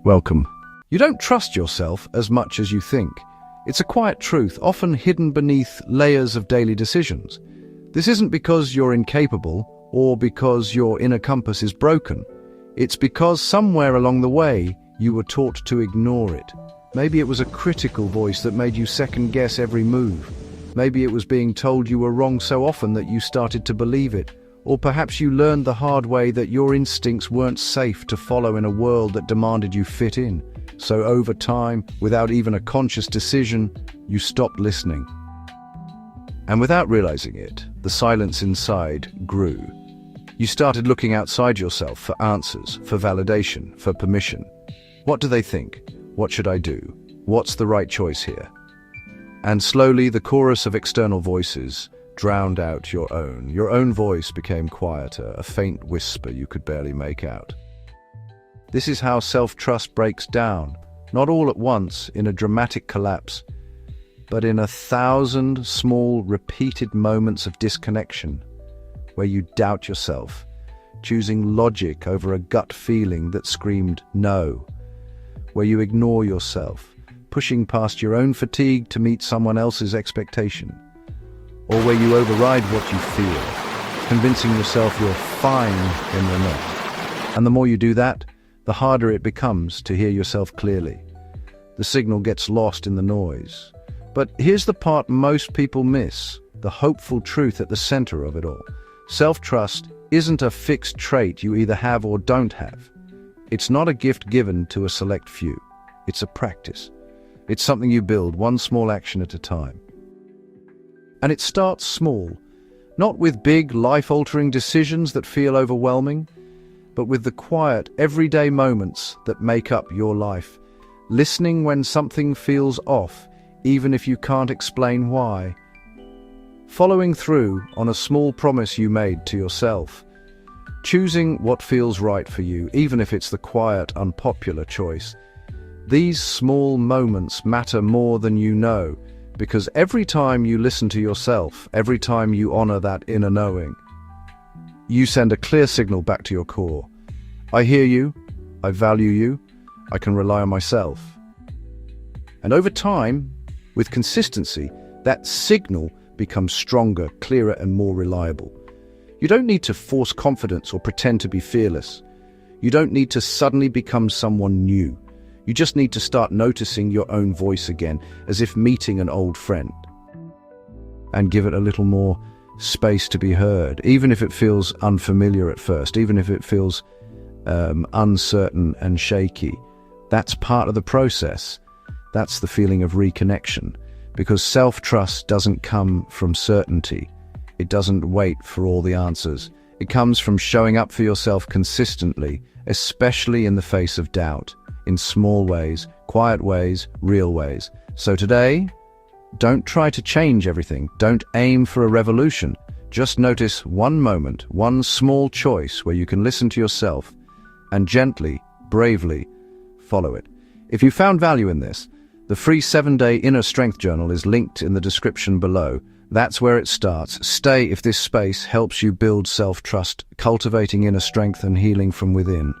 Welcome. You don't trust yourself as much as you think. It's a quiet truth, often hidden beneath layers of daily decisions. This isn't because you're incapable or because your inner compass is broken. It's because somewhere along the way, you were taught to ignore it. Maybe it was a critical voice that made you second-guess every move. Maybe it was being told you were wrong so often that you started to believe it. Or perhaps you learned the hard way that your instincts weren't safe to follow in a world that demanded you fit in. So over time, without even a conscious decision, you stopped listening. And without realizing it, the silence inside grew. You started looking outside yourself for answers, for validation, for permission. What do they think? What should I do? What's the right choice here? And slowly, the chorus of external voices drowned out your own. Your own voice became quieter, a faint whisper you could barely make out. This is how self-trust breaks down, not all at once in a dramatic collapse, but in 1,000 small, repeated moments of disconnection, where you doubt yourself, choosing logic over a gut feeling that screamed no, where you ignore yourself, pushing past your own fatigue to meet someone else's expectation, or where you override what you feel, convincing yourself you're fine when you're not. And the more you do that, the harder it becomes to hear yourself clearly. The signal gets lost in the noise. But here's the part most people miss, the hopeful truth at the center of it all. Self-trust isn't a fixed trait you either have or don't have. It's not a gift given to a select few. It's a practice. It's something you build one small action at a time. And it starts small, not with big, life-altering decisions that feel overwhelming, but with the quiet, everyday moments that make up your life. Listening when something feels off, even if you can't explain why. Following through on a small promise you made to yourself. Choosing what feels right for you, even if it's the quiet, unpopular choice. These small moments matter more than you know, because every time you listen to yourself, every time you honor that inner knowing, you send a clear signal back to your core. I hear you, I value you, I can rely on myself. And over time, with consistency, that signal becomes stronger, clearer, and more reliable. You don't need to force confidence or pretend to be fearless. You don't need to suddenly become someone new. You just need to start noticing your own voice again, as if meeting an old friend. And give it a little more space to be heard, even if it feels unfamiliar at first, even if it feels uncertain and shaky. That's part of the process. That's the feeling of reconnection. Because self-trust doesn't come from certainty. It doesn't wait for all the answers. It comes from showing up for yourself consistently, especially in the face of doubt. In small ways, quiet ways, real ways. So today, don't try to change everything. Don't aim for a revolution. Just notice one moment, one small choice where you can listen to yourself and gently, bravely follow it. If you found value in this, the free 7-day Inner Strength Journal is linked in the description below. That's where it starts. Stay if this space helps you build self-trust, cultivating inner strength and healing from within.